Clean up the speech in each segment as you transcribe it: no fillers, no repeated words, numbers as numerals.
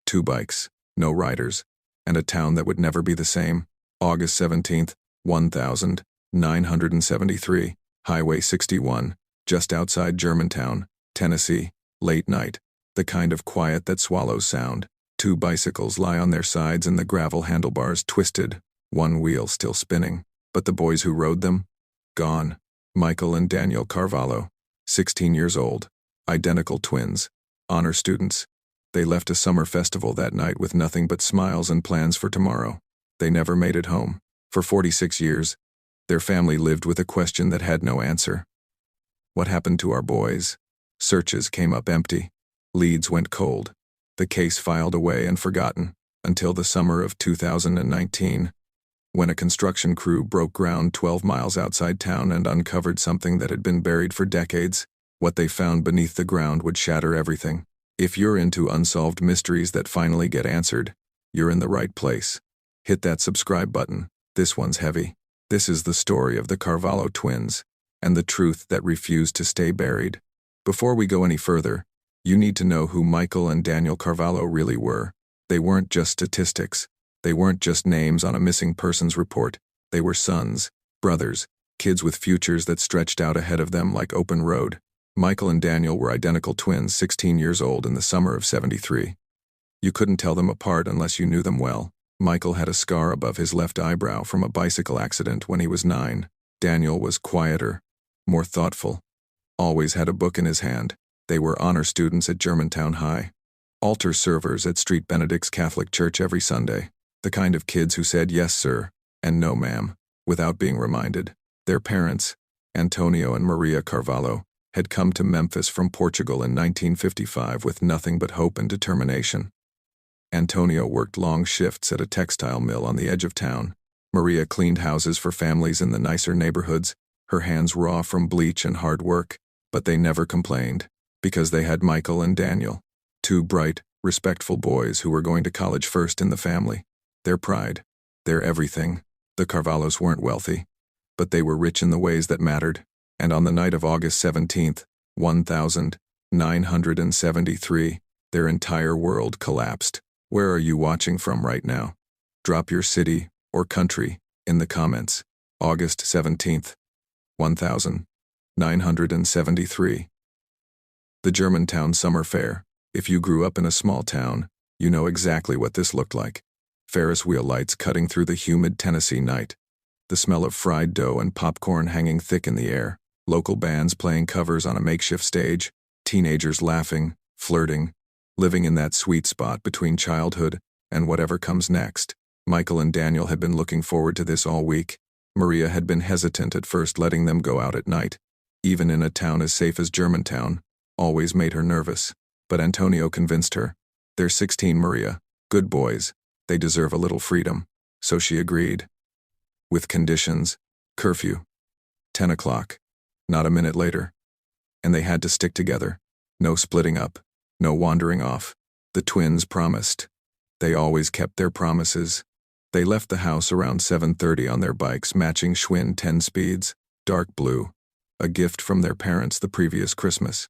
2 bikes, no riders, and a town that would never be the same. August 17th, 1973, Highway 61, just outside Germantown, Tennessee, late night, the kind of quiet that swallows sound. 2 bicycles lie on their sides and the gravel handlebars twisted, one wheel still spinning. But the boys who rode them? Gone. Michael and Daniel Carvalho, 16 years old, identical twins, honor students. They left a summer festival that night with nothing but smiles and plans for tomorrow. They never made it home. For 46 years, their family lived with a question that had no answer. What happened to our boys? Searches came up empty. Leads went cold. The case filed away and forgotten, until the summer of 2019, when a construction crew broke ground 12 miles outside town and uncovered something that had been buried for decades. What they found beneath the ground would shatter everything. If you're into unsolved mysteries that finally get answered, you're in the right place. Hit that subscribe button. This one's heavy. This is the story of the Carvalho twins, and the truth that refused to stay buried. Before we go any further, you need to know who Michael and Daniel Carvalho really were. They weren't just statistics. They weren't just names on a missing persons report. They were sons, brothers, kids with futures that stretched out ahead of them like open road. Michael and Daniel were identical twins, 16 years old in the summer of '73. You couldn't tell them apart unless you knew them well. Michael had a scar above his left eyebrow from a bicycle accident when he was 9. Daniel was quieter, more thoughtful, always had a book in his hand. They were honor students at Germantown High, altar servers at St. Benedict's Catholic Church every Sunday, the kind of kids who said yes, sir, and no, ma'am, without being reminded. Their parents, Antonio and Maria Carvalho, had come to Memphis from Portugal in 1955 with nothing but hope and determination. Antonio worked long shifts at a textile mill on the edge of town. Maria cleaned houses for families in the nicer neighborhoods, her hands raw from bleach and hard work, but they never complained, because they had Michael and Daniel, 2 bright, respectful boys who were going to college first in the family. Their pride, their everything. The Carvalhos weren't wealthy, but they were rich in the ways that mattered. And on the night of August 17th, 1973, their entire world collapsed. Where are you watching from right now? Drop your city or country in the comments. August 17th, 1973. The Germantown Summer Fair. If you grew up in a small town, you know exactly what this looked like. Ferris wheel lights cutting through the humid Tennessee night. The smell of fried dough and popcorn hanging thick in the air. Local bands playing covers on a makeshift stage. Teenagers laughing, flirting, living in that sweet spot between childhood and whatever comes next. Michael and Daniel had been looking forward to this all week. Maria had been hesitant at first letting them go out at night. Even in a town as safe as Germantown, always made her nervous. But Antonio convinced her. They're 16, Maria. Good boys. They deserve a little freedom. So she agreed. With conditions. Curfew. 10 o'clock. Not a minute later. And they had to stick together. No splitting up. No wandering off. The twins promised. They always kept their promises. They left the house around 7:30 on their bikes matching Schwinn 10 speeds, dark blue, a gift from their parents the previous Christmas.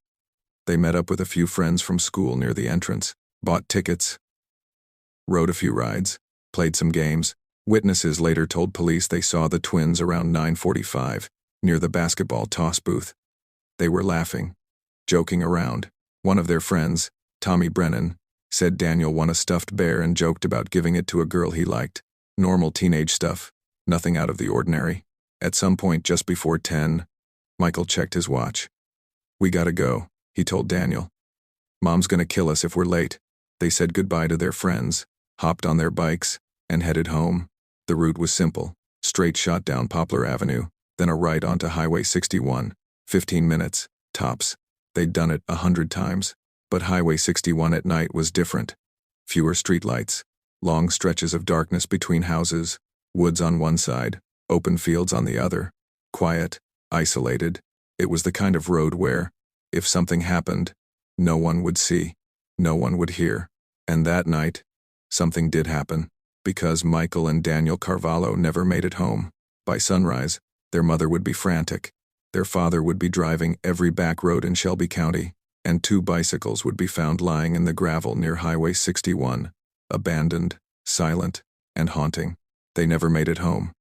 They met up with a few friends from school near the entrance, bought tickets, rode a few rides, played some games. Witnesses later told police they saw the twins around 9:45, near the basketball toss booth. They were laughing, joking around. One of their friends, Tommy Brennan, said Daniel won a stuffed bear and joked about giving it to a girl he liked. Normal teenage stuff, nothing out of the ordinary. At some point just before 10, Michael checked his watch. We gotta go, he told Daniel. Mom's gonna kill us if we're late. They said goodbye to their friends, hopped on their bikes, and headed home. The route was simple, straight shot down Poplar Avenue, then a right onto Highway 61, 15 minutes, tops. They'd done it 100 times. But Highway 61 at night was different. Fewer streetlights, long stretches of darkness between houses, woods on one side, open fields on the other. Quiet, isolated. It was the kind of road where, if something happened, no one would see, no one would hear. And that night, something did happen, because Michael and Daniel Carvalho never made it home. By sunrise, their mother would be frantic. Their father would be driving every back road in Shelby County, and 2 bicycles would be found lying in the gravel near Highway 61, abandoned, silent, and haunting. They never made it home.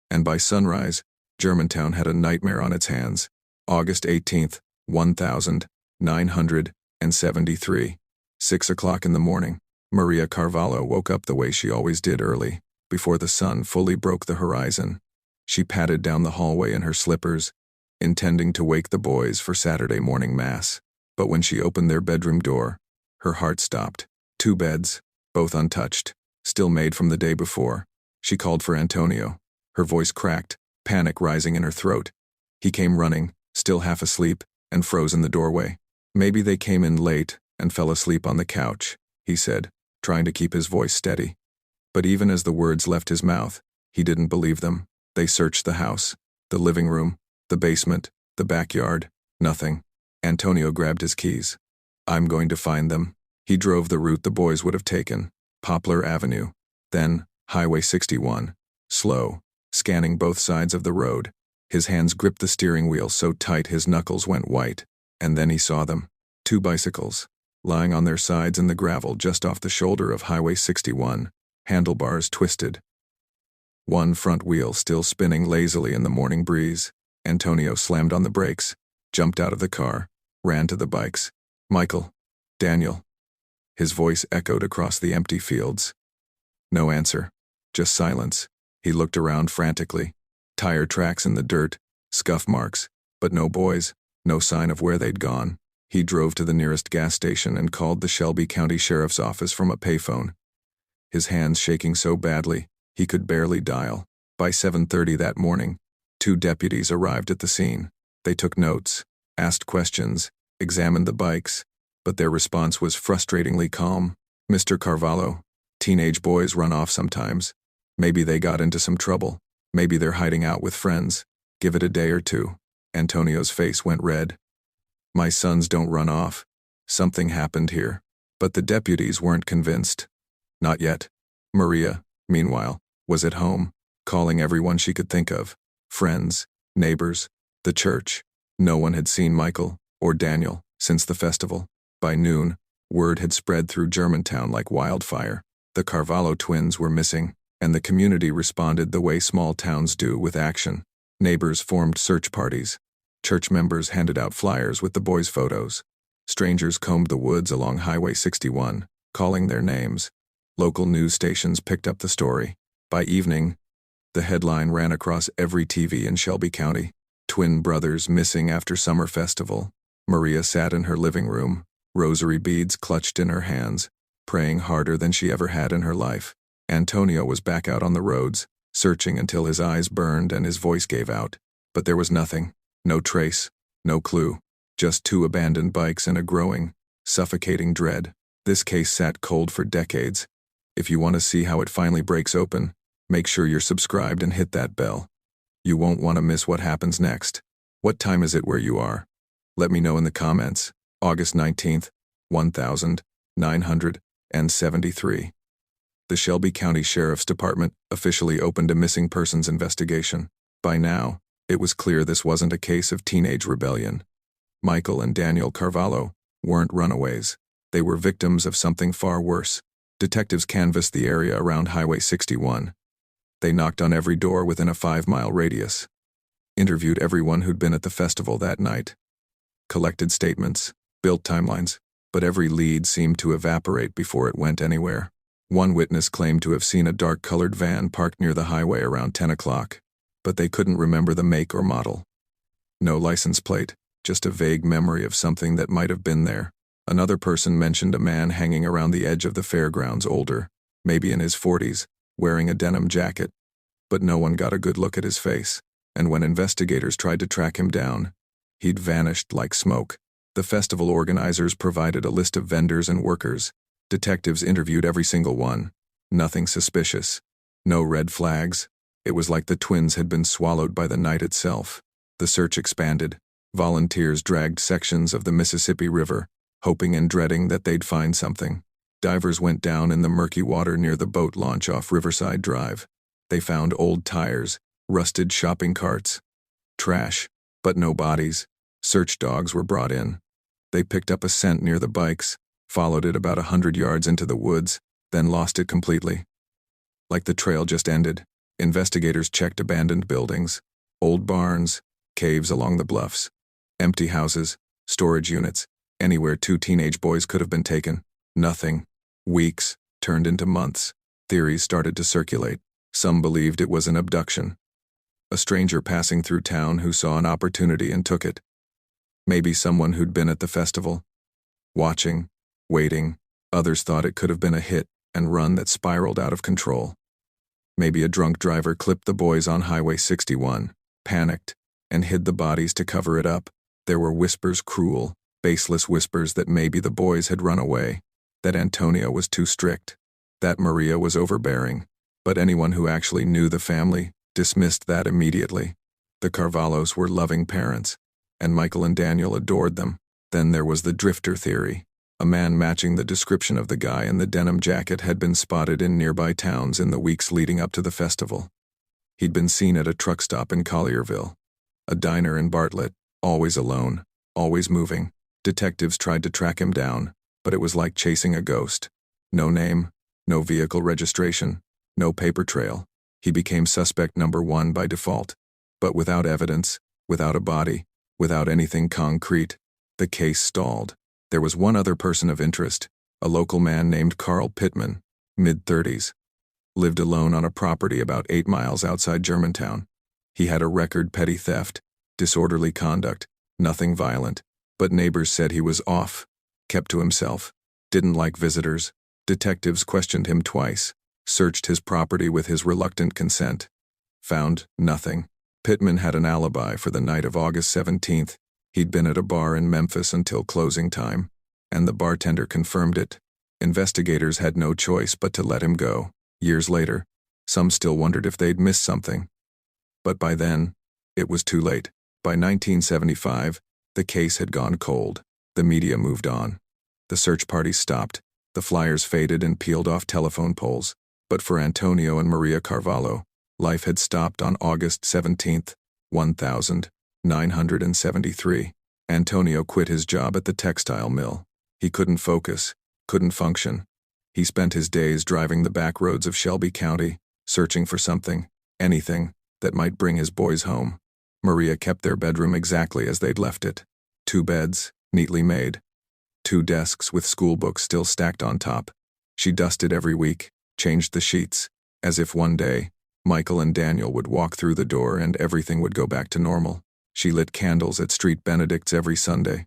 And by sunrise, Germantown had a nightmare on its hands. August 18th, 1973. 6 o'clock in the morning. Maria Carvalho woke up the way she always did early, before the sun fully broke the horizon. She padded down the hallway in her slippers, intending to wake the boys for Saturday morning mass. But when she opened their bedroom door, her heart stopped. 2 beds, both untouched, still made from the day before. She called for Antonio. Her voice cracked, panic rising in her throat. He came running, still half asleep, and froze in the doorway. Maybe they came in late and fell asleep on the couch, he said, trying to keep his voice steady. But even as the words left his mouth, he didn't believe them. They searched the house, the living room, the basement, the backyard. Nothing. Antonio grabbed his keys. I'm going to find them. He drove the route the boys would have taken, Poplar Avenue, then Highway 61, slow, scanning both sides of the road. His hands gripped the steering wheel so tight his knuckles went white, and then he saw them. 2 bicycles, lying on their sides in the gravel just off the shoulder of Highway 61, handlebars twisted. One front wheel still spinning lazily in the morning breeze. Antonio slammed on the brakes, jumped out of the car, ran to the bikes. Michael, Daniel. His voice echoed across the empty fields. No answer, just silence. He looked around frantically. Tire tracks in the dirt, scuff marks, but no boys, no sign of where they'd gone. He drove to the nearest gas station and called the Shelby County Sheriff's Office from a payphone. His hands shaking so badly, he could barely dial. By 7:30 that morning, 2 deputies arrived at the scene. They took notes, asked questions, examined the bikes, but their response was frustratingly calm. Mr. Carvalho, teenage boys run off sometimes. Maybe they got into some trouble. Maybe they're hiding out with friends. Give it a day or 2. Antonio's face went red. My sons don't run off. Something happened here. But the deputies weren't convinced. Not yet. Maria, meanwhile, was at home, calling everyone she could think of. Friends, neighbors, the church. No one had seen Michael or Daniel since the festival. By noon, word had spread through Germantown like wildfire. The Carvalho twins were missing, and the community responded the way small towns do, with action. Neighbors formed search parties. Church members handed out flyers with the boys' photos. Strangers combed the woods along Highway 61, calling their names. Local news stations picked up the story. By evening, the headline ran across every TV in Shelby County. Twin brothers missing after summer festival. Maria sat in her living room, rosary beads clutched in her hands, praying harder than she ever had in her life. Antonio was back out on the roads, searching until his eyes burned and his voice gave out. But there was nothing. No trace, no clue, just 2 abandoned bikes and a growing, suffocating dread. This case sat cold for decades. If you want to see how it finally breaks open, make sure you're subscribed and hit that bell. You won't want to miss what happens next. What time is it where you are? Let me know in the comments. August 19th, 1973. The Shelby County Sheriff's Department officially opened a missing persons investigation. By now, it was clear this wasn't a case of teenage rebellion. Michael and Daniel Carvalho weren't runaways. They were victims of something far worse. Detectives canvassed the area around Highway 61. They knocked on every door within a 5-mile radius. Interviewed everyone who'd been at the festival that night. Collected statements, built timelines, but every lead seemed to evaporate before it went anywhere. One witness claimed to have seen a dark-colored van parked near the highway around 10 o'clock. But they couldn't remember the make or model. No license plate, just a vague memory of something that might have been there. Another person mentioned a man hanging around the edge of the fairgrounds, older, maybe in his 40s, wearing a denim jacket. But no one got a good look at his face, and when investigators tried to track him down, he'd vanished like smoke. The festival organizers provided a list of vendors and workers. Detectives interviewed every single one. Nothing suspicious. No red flags. It was like the twins had been swallowed by the night itself. The search expanded. Volunteers dragged sections of the Mississippi River, hoping and dreading that they'd find something. Divers went down in the murky water near the boat launch off Riverside Drive. They found old tires, rusted shopping carts, trash, but no bodies. Search dogs were brought in. They picked up a scent near the bikes, followed it about 100 yards into the woods, then lost it completely. Like the trail just ended, investigators checked abandoned buildings, old barns, caves along the bluffs, empty houses, storage units, anywhere 2 teenage boys could have been taken. Nothing. Weeks turned into months. Theories started to circulate. Some believed it was an abduction. A stranger passing through town who saw an opportunity and took it. Maybe someone who'd been at the festival. Watching, waiting. Others thought it could have been a hit and run that spiraled out of control. Maybe a drunk driver clipped the boys on Highway 61, panicked, and hid the bodies to cover it up. There were whispers, cruel, baseless whispers, that maybe the boys had run away, that Antonio was too strict, that Maria was overbearing. But anyone who actually knew the family dismissed that immediately. The Carvalos were loving parents, and Michael and Daniel adored them. Then there was the drifter theory. A man matching the description of the guy in the denim jacket had been spotted in nearby towns in the weeks leading up to the festival. He'd been seen at a truck stop in Collierville, a diner in Bartlett, always alone, always moving. Detectives tried to track him down, but it was like chasing a ghost. No name, no vehicle registration, no paper trail. He became suspect number 1 by default. But without evidence, without a body, without anything concrete, the case stalled. There was one other person of interest, a local man named Carl Pittman, mid-30s. Lived alone on a property about 8 miles outside Germantown. He had a record: petty theft, disorderly conduct, nothing violent, but neighbors said he was off, kept to himself, didn't like visitors. Detectives questioned him twice, searched his property with his reluctant consent. Found nothing. Pittman had an alibi for the night of August 17th. He'd been at a bar in Memphis until closing time, and the bartender confirmed it. Investigators had no choice but to let him go. Years later, some still wondered if they'd missed something. But by then, it was too late. By 1975, the case had gone cold. The media moved on. The search parties stopped. The flyers faded and peeled off telephone poles. But for Antonio and Maria Carvalho, life had stopped on August 17th, 1973. Antonio quit his job at the textile mill. He couldn't focus, couldn't function. He spent his days driving the back roads of Shelby County, searching for something, anything, that might bring his boys home. Maria kept their bedroom exactly as they'd left it. 2 beds, neatly made. 2 desks with school books still stacked on top. She dusted every week, changed the sheets, as if one day, Michael and Daniel would walk through the door and everything would go back to normal. She lit candles at street benedicts every Sunday,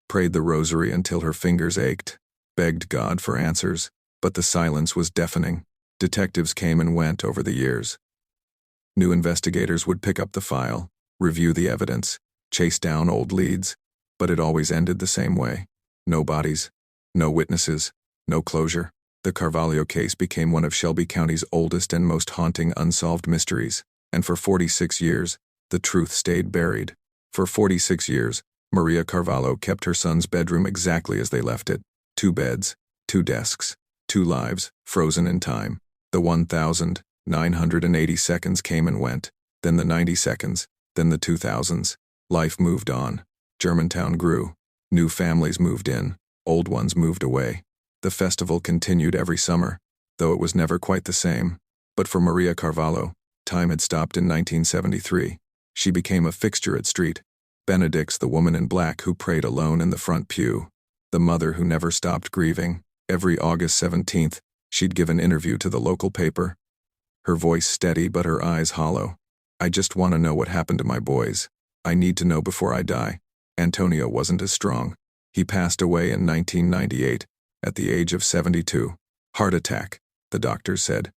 prayed the rosary until her fingers ached, begged God for answers, but the silence was deafening. Detectives came and went over the years. New investigators would pick up the file, review the evidence, chase down old leads, but it always ended the same way. No bodies, no witnesses, no closure. The Carvalho case became one of Shelby County's oldest and most haunting unsolved mysteries, and for 46 years, the truth stayed buried. For 46 years, Maria Carvalho kept her son's bedroom exactly as they left it. 2 beds, 2 desks, 2 lives, frozen in time. The 1,980 seconds came and went, then the 90 seconds, then the 2000s. Life moved on. Germantown grew. New families moved in, old ones moved away. The festival continued every summer, though it was never quite the same. But for Maria Carvalho, time had stopped in 1973. She became a fixture at street benedicts, the woman in black who prayed alone in the front pew, the mother who never stopped grieving. Every August 17th, she'd give an interview to the local paper, her voice steady but her eyes hollow. "I just want to know what happened to my boys. I need to know before I die." Antonio wasn't as strong. He passed away in 1998, at the age of 72. Heart attack, the doctors said.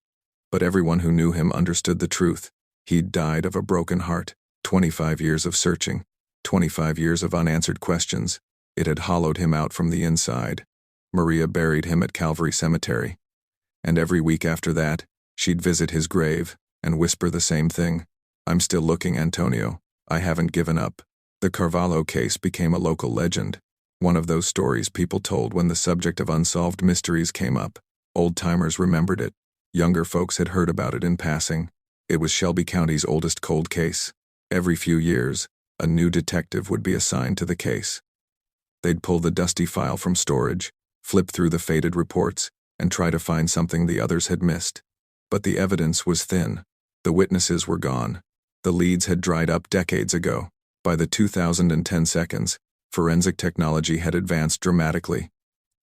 But everyone who knew him understood the truth. He'd died of a broken heart. 25 years of searching. 25 years of unanswered questions. It had hollowed him out from the inside. Maria buried him at Calvary Cemetery. And every week after that, she'd visit his grave and whisper the same thing. "I'm still looking, Antonio. I haven't given up." The Carvalho case became a local legend, one of those stories people told when the subject of unsolved mysteries came up. Old-timers remembered it. Younger folks had heard about it in passing. It was Shelby County's oldest cold case. Every few years, a new detective would be assigned to the case. They'd pull the dusty file from storage, flip through the faded reports, and try to find something the others had missed. But the evidence was thin. The witnesses were gone. The leads had dried up decades ago. By the 2010 seconds, forensic technology had advanced dramatically.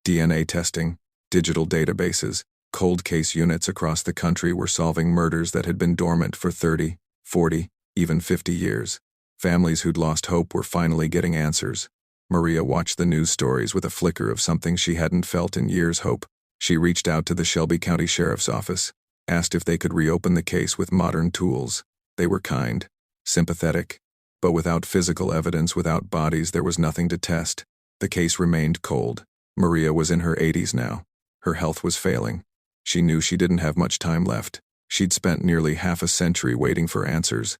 DNA testing, digital databases, cold case units across the country were solving murders that had been dormant for 30, 40, even 50 years. Families who'd lost hope were finally getting answers. Maria watched the news stories with a flicker of something she hadn't felt in years: hope. She reached out to the Shelby County Sheriff's Office, asked if they could reopen the case with modern tools. They were kind, sympathetic, but without physical evidence, without bodies, there was nothing to test. The case remained cold. Maria was in her 80s now. Her health was failing. She knew she didn't have much time left. She'd spent nearly half a century waiting for answers,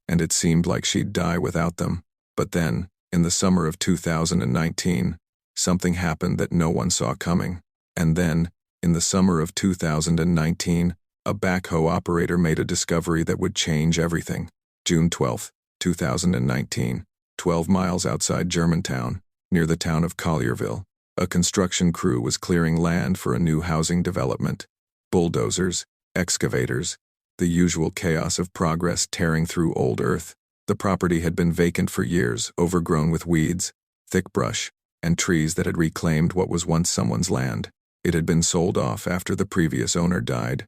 and it seemed like she'd die without them. But then, in the summer of 2019, something happened that no one saw coming. And then, in the summer of 2019, a backhoe operator made a discovery that would change everything. June 12, 2019, 12 miles outside Germantown, near the town of Collierville, a construction crew was clearing land for a new housing development. Bulldozers, excavators, the usual chaos of progress tearing through old earth. The property had been vacant for years, overgrown with weeds, thick brush, and trees that had reclaimed what was once someone's land. It had been sold off after the previous owner died,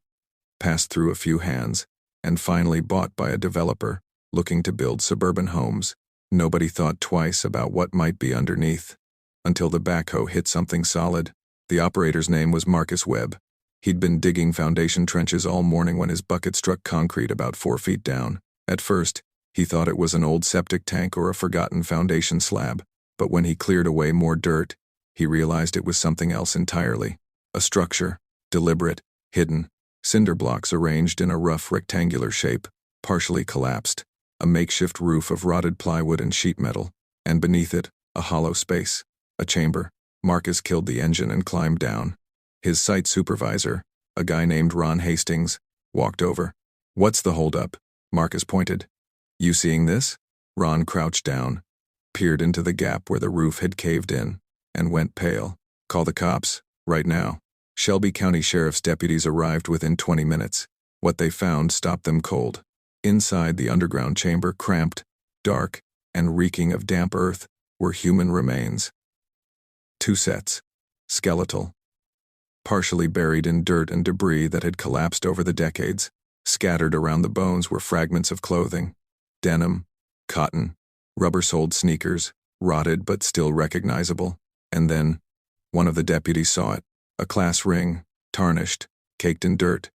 passed through a few hands, and finally bought by a developer looking to build suburban homes. Nobody thought twice about what might be underneath, until the backhoe hit something solid. The operator's name was Marcus Webb. He'd been digging foundation trenches all morning when his bucket struck concrete about 4 feet down. At first, he thought it was an old septic tank or a forgotten foundation slab, but when he cleared away more dirt, he realized it was something else entirely. A structure, deliberate, hidden, cinder blocks arranged in a rough rectangular shape, partially collapsed, a makeshift roof of rotted plywood and sheet metal, and beneath it, a hollow space, a chamber. Marcus killed the engine and climbed down. His site supervisor, a guy named Ron Hastings, walked over. "What's the holdup?" Marcus pointed. "You seeing this?" Ron crouched down, peered into the gap where the roof had caved in, and went pale. "Call the cops, right now." Shelby County Sheriff's deputies arrived within 20 minutes. What they found stopped them cold. Inside the underground chamber, cramped, dark, and reeking of damp earth, were human remains. 2 sets. Skeletal. Partially buried in dirt and debris that had collapsed over the decades. Scattered around the bones were fragments of clothing. Denim, cotton, rubber-soled sneakers, rotted but still recognizable. And then, one of the deputies saw it. A class ring, tarnished, caked in dirt.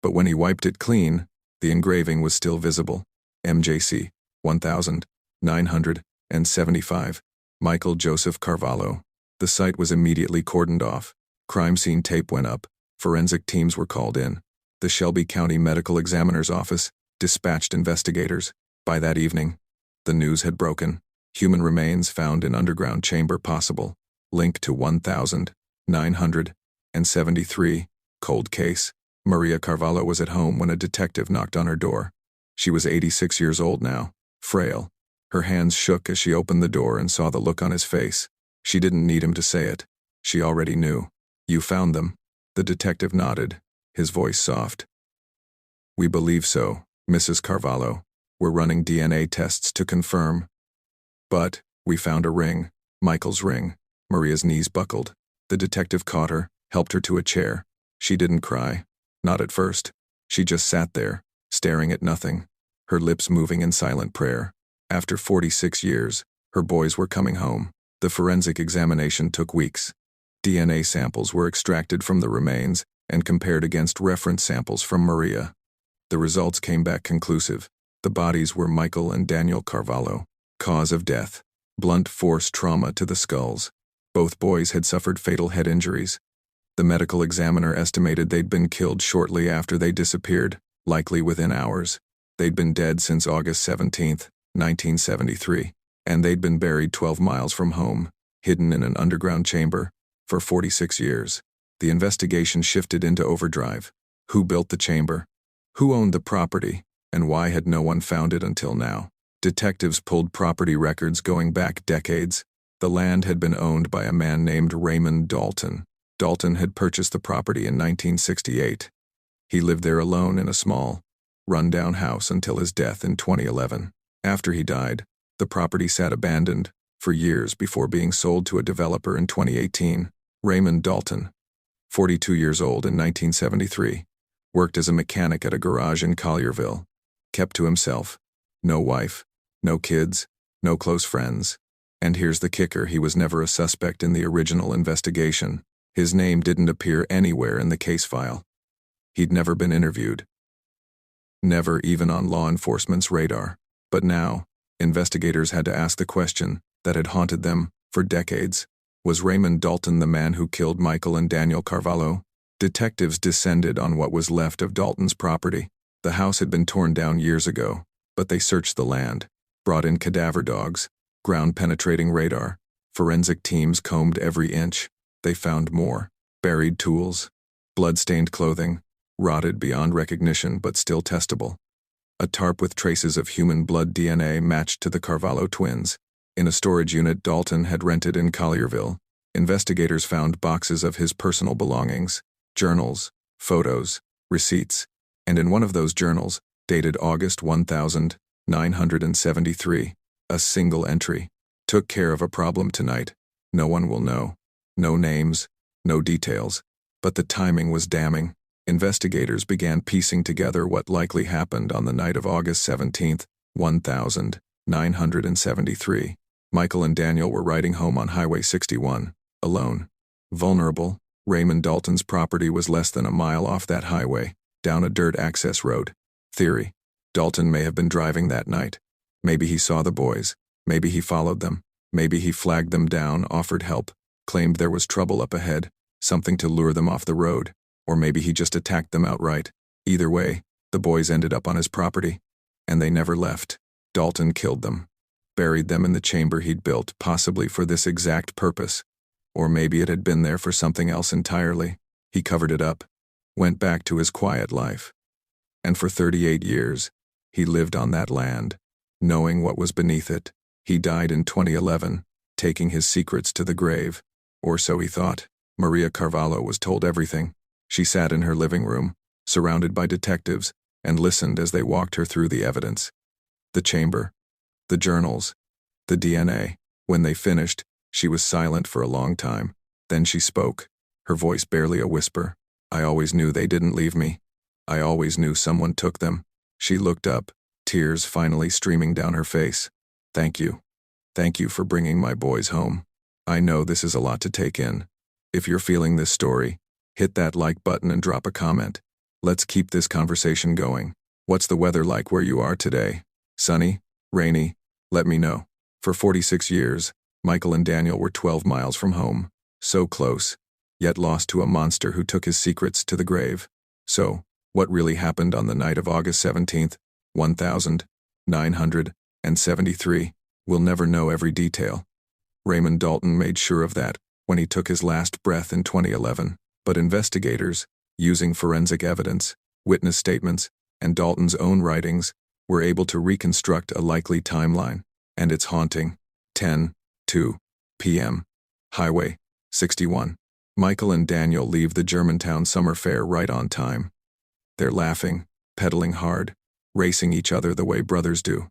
But when he wiped it clean, the engraving was still visible. MJC, 1975, Michael Joseph Carvalho. The site was immediately cordoned off. Crime scene tape went up. Forensic teams were called in. The Shelby County Medical Examiner's Office dispatched investigators. By that evening, the news had broken. Human remains found in underground chamber possible. Link to 1973, cold case. Maria Carvalho was at home when a detective knocked on her door. She was 86 years old now, frail. Her hands shook as she opened the door and saw the look on his face. She didn't need him to say it. She already knew. "You found them?" The detective nodded, his voice soft. "We believe so, Mrs. Carvalho. We're running DNA tests to confirm. But we found a ring, Michael's ring." Maria's knees buckled. The detective caught her, helped her to a chair. She didn't cry. Not at first. She just sat there, staring at nothing, her lips moving in silent prayer. After 46 years, her boys were coming home. The forensic examination took weeks. DNA samples were extracted from the remains and compared against reference samples from Maria. The results came back conclusive. The bodies were Michael and Daniel Carvalho. Cause of death: blunt force trauma to the skulls. Both boys had suffered fatal head injuries. The medical examiner estimated they'd been killed shortly after they disappeared, likely within hours. They'd been dead since August 17, 1973, and they'd been buried 12 miles from home, hidden in an underground chamber, for 46 years. The investigation shifted into overdrive. Who built the chamber? Who owned the property? And why had no one found it until now? Detectives pulled property records going back decades. The land had been owned by a man named Raymond Dalton. Dalton had purchased the property in 1968. He lived there alone in a small, run-down house until his death in 2011. After he died, the property sat abandoned for years before being sold to a developer in 2018. Raymond Dalton, 42 years old in 1973, worked as a mechanic at a garage in Collierville. Kept to himself. No wife, no kids, no close friends. And here's the kicker: he was never a suspect in the original investigation. His name didn't appear anywhere in the case file. He'd never been interviewed. Never even on law enforcement's radar. But now, investigators had to ask the question that had haunted them for decades. Was Raymond Dalton the man who killed Michael and Daniel Carvalho? Detectives descended on what was left of Dalton's property. The house had been torn down years ago, but they searched the land, brought in cadaver dogs, ground-penetrating radar. Forensic teams combed every inch. They found more: buried tools, blood-stained clothing, rotted beyond recognition but still testable. A tarp with traces of human blood DNA matched to the Carvalho twins. In a storage unit Dalton had rented in Collierville, investigators found boxes of his personal belongings, journals, photos, receipts, and in one of those journals, dated August 1973, a single entry: "Took care of a problem tonight. No one will know." No names, no details, but the timing was damning. Investigators began piecing together what likely happened on the night of August 17, 1973. Michael and Daniel were riding home on Highway 61, alone. Vulnerable, Raymond Dalton's property was less than a mile off that highway, down a dirt access road. Theory: Dalton may have been driving that night. Maybe he saw the boys. Maybe he followed them. Maybe he flagged them down, offered help, claimed there was trouble up ahead, something to lure them off the road. Or maybe he just attacked them outright. Either way, the boys ended up on his property, and they never left. Dalton killed them, buried them in the chamber he'd built, possibly for this exact purpose. Or maybe it had been there for something else entirely. He covered it up, went back to his quiet life. And for 38 years, he lived on that land, knowing what was beneath it. He died in 2011, taking his secrets to the grave. Or so he thought. Maria Carvalho was told everything. She sat in her living room, surrounded by detectives, and listened as they walked her through the evidence. The chamber, the journals, the DNA. When they finished, she was silent for a long time. Then she spoke, her voice barely a whisper. "I always knew they didn't leave me. I always knew someone took them." She looked up, tears finally streaming down her face. "Thank you. Thank you for bringing my boys home. I know this is a lot to take in. If you're feeling this story, hit that like button and drop a comment. Let's keep this conversation going. What's the weather like where you are today? Sunny? Rainy? Let me know." For 46 years, Michael and Daniel were 12 miles from home. So close, yet lost to a monster who took his secrets to the grave. So, what really happened on the night of August 17, 1973? We'll never know every detail. Raymond Dalton made sure of that when he took his last breath in 2011. But investigators, using forensic evidence, witness statements, and Dalton's own writings, were able to reconstruct a likely timeline. And it's haunting. 10:02 p.m. Highway 61. Michael and Daniel leave the Germantown summer fair right on time. They're laughing, pedaling hard, racing each other the way brothers do.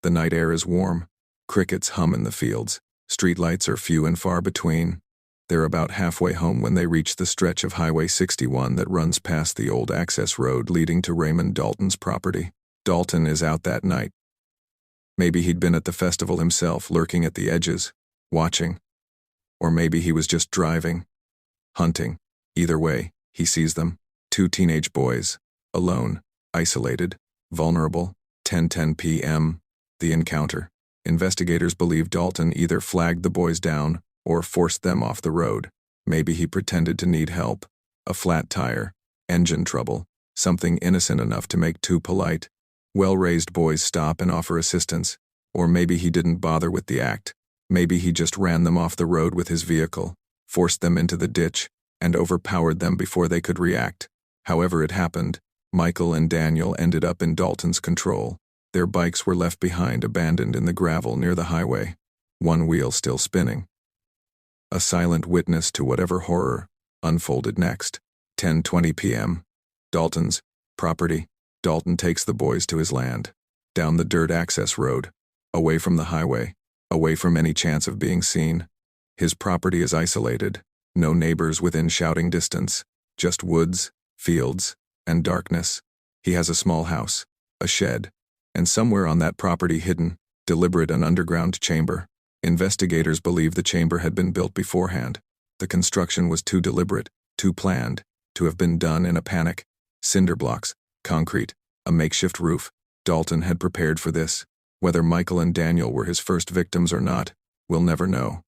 The night air is warm. Crickets hum in the fields. Streetlights are few and far between. They're about halfway home when they reach the stretch of Highway 61 that runs past the old access road leading to Raymond Dalton's property. Dalton is out that night. Maybe he'd been at the festival himself, lurking at the edges, watching. Or maybe he was just driving, hunting. Either way, he sees them. Two teenage boys, alone, isolated, vulnerable. 10:10 p.m. The encounter. Investigators believe Dalton either flagged the boys down or forced them off the road. Maybe he pretended to need help. A flat tire, engine trouble, something innocent enough to make two polite, well-raised boys stop and offer assistance. Or maybe he didn't bother with the act. Maybe he just ran them off the road with his vehicle, forced them into the ditch, and overpowered them before they could react. However it happened, Michael and Daniel ended up in Dalton's control. Their bikes were left behind, abandoned in the gravel near the highway. one wheel still spinning. A silent witness to whatever horror unfolded next. 10:20 p.m. Dalton's property. Dalton takes the boys to his land. Down the dirt access road. Away from the highway. Away from any chance of being seen. His property is isolated. No neighbors within shouting distance. Just woods, fields, and darkness. He has a small house, a shed, and somewhere on that property hidden, deliberate an underground chamber. Investigators believe the chamber had been built beforehand. The construction was too deliberate, too planned, to have been done in a panic. Cinder blocks, concrete, a makeshift roof. Dalton had prepared for this. Whether Michael and Daniel were his first victims or not, we'll never know.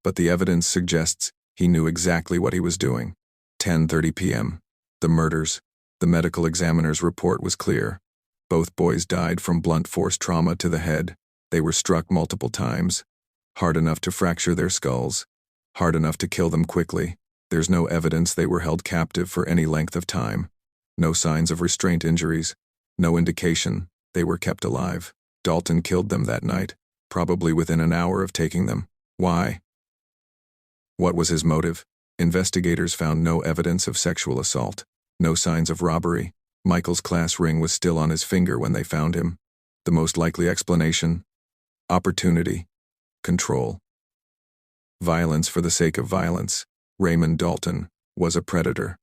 But the evidence suggests he knew exactly what he was doing. 10:30 p.m. The murders. The medical examiner's report was clear. Both boys died from blunt force trauma to the head. They were struck multiple times. Hard enough to fracture their skulls. Hard enough to kill them quickly. There's no evidence they were held captive for any length of time. No signs of restraint injuries. No indication they were kept alive. Dalton killed them that night, probably within an hour of taking them. Why? What was his motive? Investigators found no evidence of sexual assault. No signs of robbery. Michael's class ring was still on his finger when they found him. The most likely explanation? Opportunity. Control. Violence for the sake of violence. Raymond Dalton was a predator.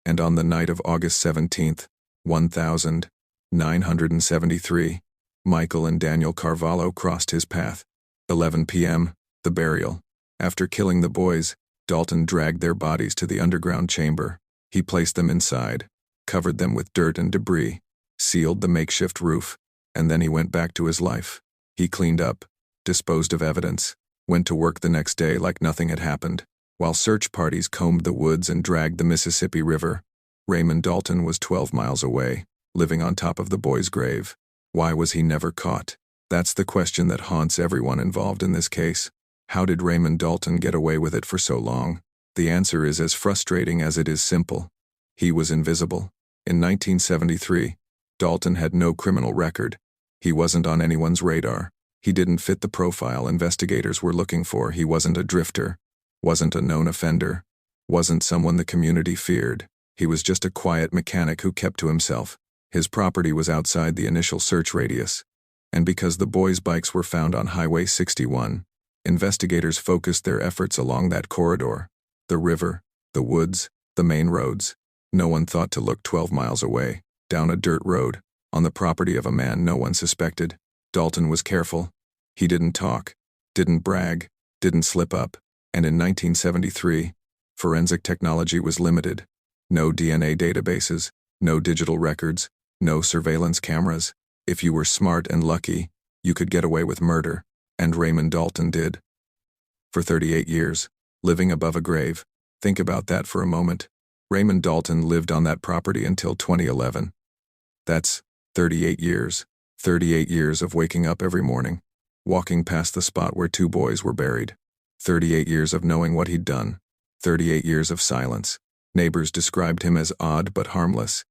And on the night of August 17, 1973, Michael and Daniel Carvalho crossed his path. 11 p.m., the burial. After killing the boys, Dalton dragged their bodies to the underground chamber. He placed them inside, covered them with dirt and debris, sealed the makeshift roof, and then he went back to his life. He cleaned up, disposed of evidence, went to work the next day like nothing had happened. While search parties combed the woods and dragged the Mississippi River, Raymond Dalton was 12 miles away, living on top of the boy's grave. Why was he never caught? That's the question that haunts everyone involved in this case. How did Raymond Dalton get away with it for so long? The answer is as frustrating as it is simple. He was invisible. In 1973, Dalton had no criminal record. He wasn't on anyone's radar. He didn't fit the profile investigators were looking for. He wasn't a drifter, wasn't a known offender, wasn't someone the community feared. He was just a quiet mechanic who kept to himself. His property was outside the initial search radius. And because the boys' bikes were found on Highway 61, investigators focused their efforts along that corridor. The river, the woods, the main roads. No one thought to look 12 miles away, down a dirt road, on the property of a man no one suspected. Dalton was careful. He didn't talk, didn't brag, didn't slip up. And in 1973, forensic technology was limited. No DNA databases, no digital records, no surveillance cameras. If you were smart and lucky, you could get away with murder, and Raymond Dalton did. For 38 years, living above a grave. Think about that for a moment. Raymond Dalton lived on that property until 2011. That's 38 years. 38 years of waking up every morning, walking past the spot where two boys were buried. 38 years of knowing what he'd done. 38 years of silence. Neighbors described him as odd but harmless.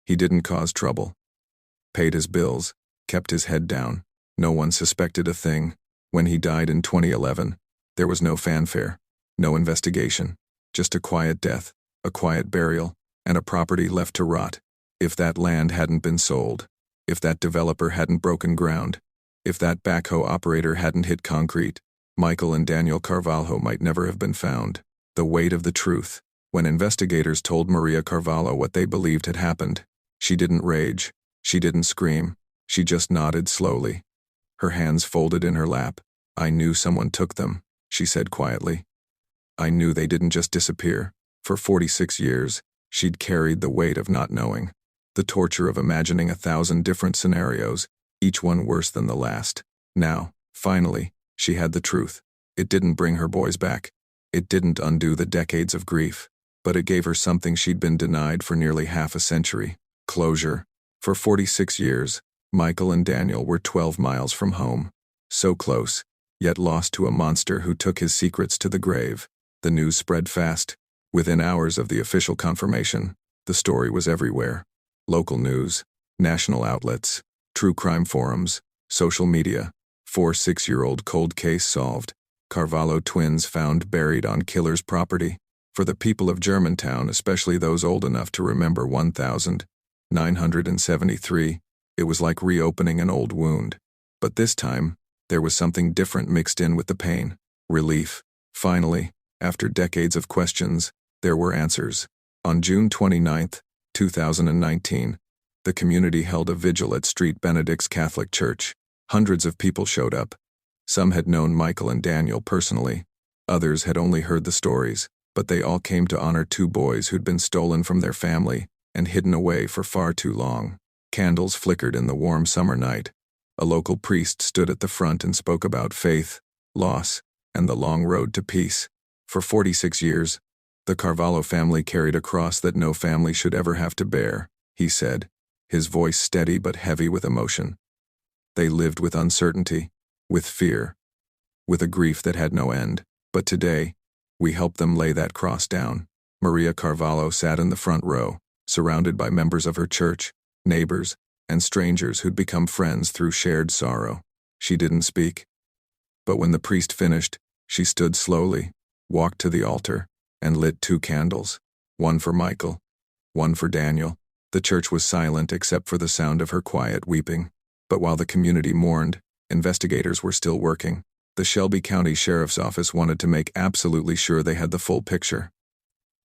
He didn't cause trouble. Paid his bills, kept his head down. No one suspected a thing. When he died in 2011, there was no fanfare, no investigation, just a quiet death, a quiet burial, and a property left to rot. If that land hadn't been sold, if that developer hadn't broken ground, if that backhoe operator hadn't hit concrete, Michael and Daniel Carvalho might never have been found. The weight of the truth. When investigators told Maria Carvalho what they believed had happened, she didn't rage, she didn't scream, she just nodded slowly. Her hands folded in her lap. "I knew someone took them," she said quietly. "I knew they didn't just disappear. For 46 years, she'd carried the weight of not knowing. The torture of imagining 1,000 different scenarios, each one worse than the last. Now, finally, she had the truth. It didn't bring her boys back. It didn't undo the decades of grief. But it gave her something she'd been denied for nearly half a century. Closure. For 46 years, Michael and Daniel were 12 miles from home. So close, yet lost to a monster who took his secrets to the grave. The news spread fast. Within hours of the official confirmation, the story was everywhere. Local news, national outlets, true crime forums, social media. 4 6-year-old cold case solved. Carvalho twins found buried on killer's property. For the people of Germantown, especially those old enough to remember 1973, it was like reopening an old wound. But this time, there was something different mixed in with the pain. Relief. Finally, after decades of questions, there were answers. On June 29, 2019, the community held a vigil at St. Benedict's Catholic Church. Hundreds of people showed up. Some had known Michael and Daniel personally. Others had only heard the stories, but they all came to honor 2 boys who'd been stolen from their family and hidden away for far too long. Candles flickered in the warm summer night. A local priest stood at the front and spoke about faith, loss, and the long road to peace. For 46 years, the Carvalho family carried a cross that no family should ever have to bear, he said, his voice steady but heavy with emotion. They lived with uncertainty, with fear, with a grief that had no end. But today, we helped them lay that cross down. Maria Carvalho sat in the front row, surrounded by members of her church, neighbors, and strangers who'd become friends through shared sorrow. She didn't speak. But when the priest finished, she stood slowly, walked to the altar, and lit 2 candles, one for Michael, one for Daniel. The church was silent except for the sound of her quiet weeping. But while the community mourned, investigators were still working. The Shelby County Sheriff's Office wanted to make absolutely sure they had the full picture.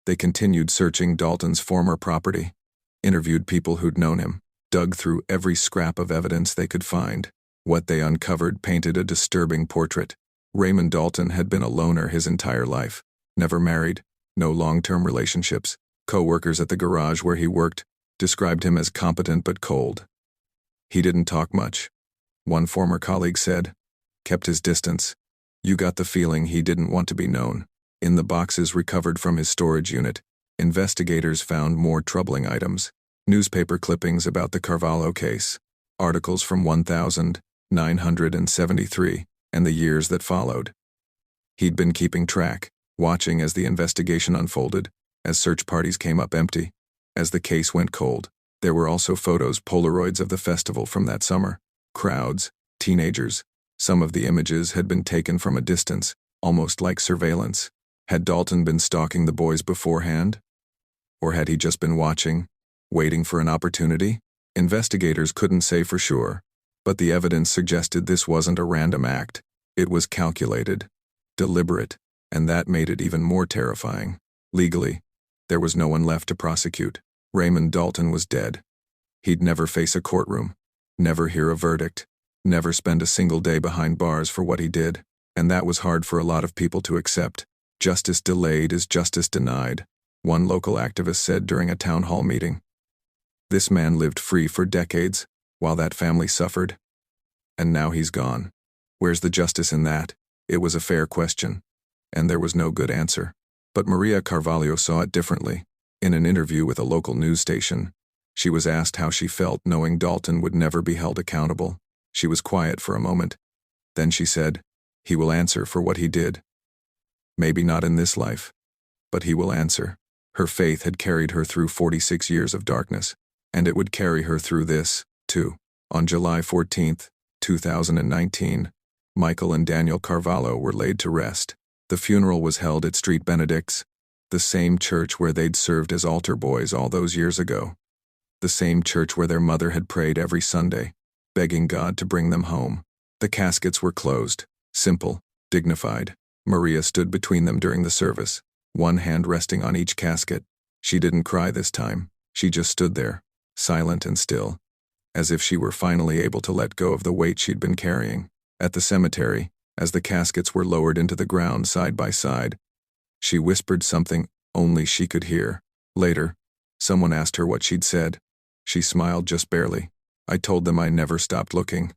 They continued searching Dalton's former property, interviewed people who'd known him, dug through every scrap of evidence they could find. What they uncovered painted a disturbing portrait. Raymond Dalton had been a loner his entire life, never married, no long-term relationships. Co-workers at the garage where he worked described him as competent but cold. He didn't talk much. One former colleague said, kept his distance. You got the feeling he didn't want to be known. In the boxes recovered from his storage unit, investigators found more troubling items. Newspaper clippings about the Carvalho case, articles from 1973, and the years that followed. He'd been keeping track, watching as the investigation unfolded, as search parties came up empty, as the case went cold. There were also photos, Polaroids of the festival from that summer. Crowds, teenagers. Some of the images had been taken from a distance, almost like surveillance. Had Dalton been stalking the boys beforehand? Or had he just been watching, waiting for an opportunity? Investigators couldn't say for sure, but the evidence suggested this wasn't a random act. It was calculated, deliberate, and that made it even more terrifying. Legally, there was no one left to prosecute. Raymond Dalton was dead. He'd never face a courtroom, never hear a verdict, never spend a single day behind bars for what he did, and that was hard for a lot of people to accept. Justice delayed is justice denied, one local activist said during a town hall meeting. This man lived free for decades, while that family suffered. And now he's gone. Where's the justice in that? It was a fair question, and there was no good answer. But Maria Carvalho saw it differently. In an interview with a local news station, she was asked how she felt knowing Dalton would never be held accountable. She was quiet for a moment. Then she said, "He will answer for what he did. Maybe not in this life, but he will answer." Her faith had carried her through 46 years of darkness, and it would carry her through this, too. On July 14, 2019, Michael and Daniel Carvalho were laid to rest. The funeral was held at St. Benedict's, the same church where they'd served as altar boys all those years ago. The same church where their mother had prayed every Sunday, begging God to bring them home. The caskets were closed, simple, dignified. Maria stood between them during the service, one hand resting on each casket. She didn't cry this time. She just stood there, silent and still, as if she were finally able to let go of the weight she'd been carrying. At the cemetery, as the caskets were lowered into the ground side by side, she whispered something only she could hear. Later, someone asked her what she'd said. She smiled just barely. "I told them I never stopped looking.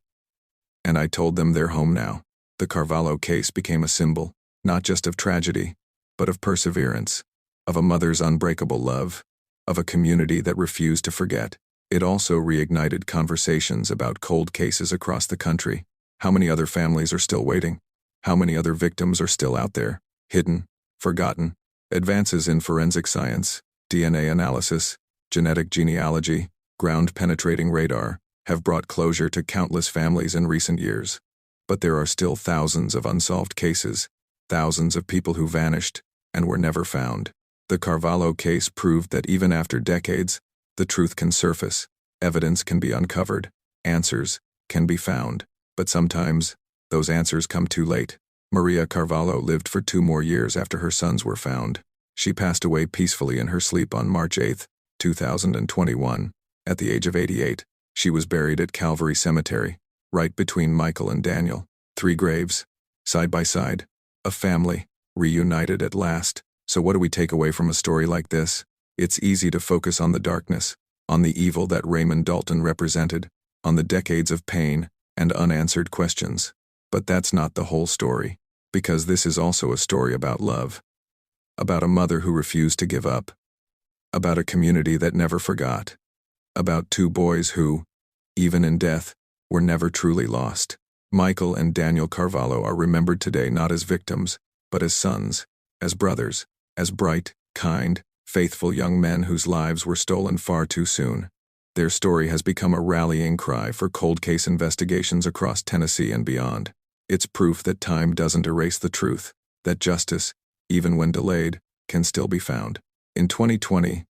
And I told them they're home now." The Carvalho case became a symbol, not just of tragedy, but of perseverance, of a mother's unbreakable love, of a community that refused to forget. It also reignited conversations about cold cases across the country. How many other families are still waiting? How many other victims are still out there, hidden, forgotten? Advances in forensic science, DNA analysis, genetic genealogy, ground-penetrating radar have brought closure to countless families in recent years. But there are still thousands of unsolved cases, thousands of people who vanished and were never found. The Carvalho case proved that even after decades, the truth can surface, evidence can be uncovered, answers can be found. But sometimes, those answers come too late. Maria Carvalho lived for 2 more years after her sons were found. She passed away peacefully in her sleep on March 8, 2021. At the age of 88, she was buried at Calvary Cemetery, right between Michael and Daniel. 3 graves, side by side. A family, reunited at last. So what do we take away from a story like this? It's easy to focus on the darkness, on the evil that Raymond Dalton represented, on the decades of pain and unanswered questions. But that's not the whole story, because this is also a story about love, about a mother who refused to give up, about a community that never forgot, about 2 boys who, even in death, were never truly lost. Michael and Daniel Carvalho are remembered today not as victims, but as sons, as brothers, as bright, kind, faithful young men whose lives were stolen far too soon. Their story has become a rallying cry for cold case investigations across Tennessee and beyond. It's proof that time doesn't erase the truth, that justice, even when delayed, can still be found. In 2020,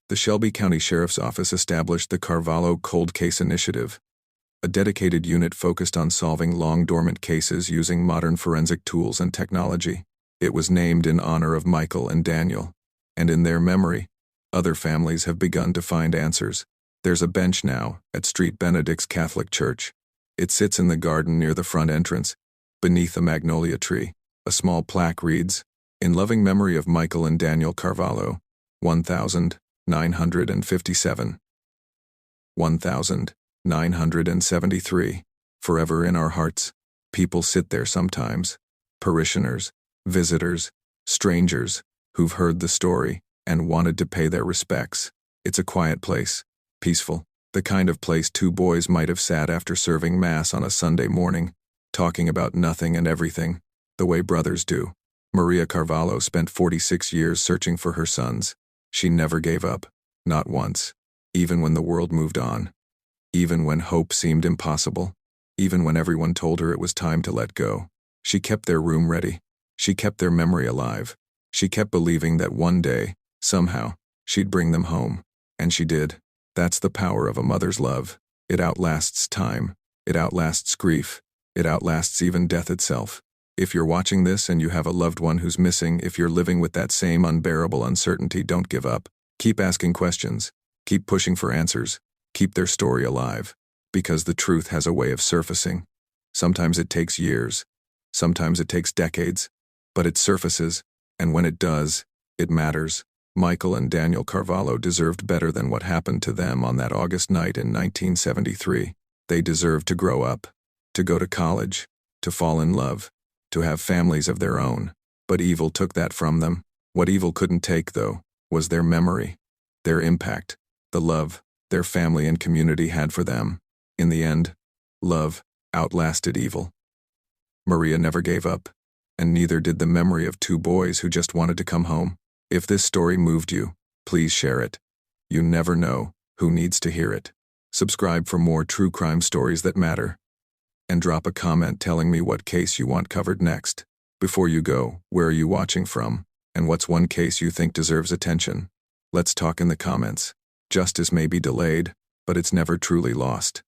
the Shelby County Sheriff's Office established the Carvalho Cold Case Initiative, a dedicated unit focused on solving long-dormant cases using modern forensic tools and technology. It was named in honor of Michael and Daniel, and in their memory, other families have begun to find answers. There's a bench now at St. Benedict's Catholic Church. It sits in the garden near the front entrance, beneath a magnolia tree. A small plaque reads, "In loving memory of Michael and Daniel Carvalho, 1957. 1973. Forever in our hearts." People sit there sometimes. Parishioners, visitors, strangers, who've heard the story and wanted to pay their respects. It's a quiet place, peaceful, the kind of place 2 boys might have sat after serving Mass on a Sunday morning, talking about nothing and everything, the way brothers do. Maria Carvalho spent 46 years searching for her sons. She never gave up, not once, even when the world moved on, even when hope seemed impossible, even when everyone told her it was time to let go. She kept their room ready. She kept their memory alive. She kept believing that one day, somehow, she'd bring them home. And she did. That's the power of a mother's love. It outlasts time. It outlasts grief. It outlasts even death itself. If you're watching this and you have a loved one who's missing, if you're living with that same unbearable uncertainty, don't give up. Keep asking questions. Keep pushing for answers. Keep their story alive. Because the truth has a way of surfacing. Sometimes it takes years. Sometimes it takes decades. But it surfaces, and when it does, it matters. Michael and Daniel Carvalho deserved better than what happened to them on that August night in 1973. They deserved to grow up, to go to college, to fall in love, to have families of their own. But evil took that from them. What evil couldn't take, though, was their memory, their impact, the love their family and community had for them. In the end, love outlasted evil. Maria never gave up, and neither did the memory of 2 boys who just wanted to come home. If this story moved you, please share it. You never know who needs to hear it. Subscribe for more true crime stories that matter. And drop a comment telling me what case you want covered next. Before you go, where are you watching from? And what's one case you think deserves attention? Let's talk in the comments. Justice may be delayed, but it's never truly lost.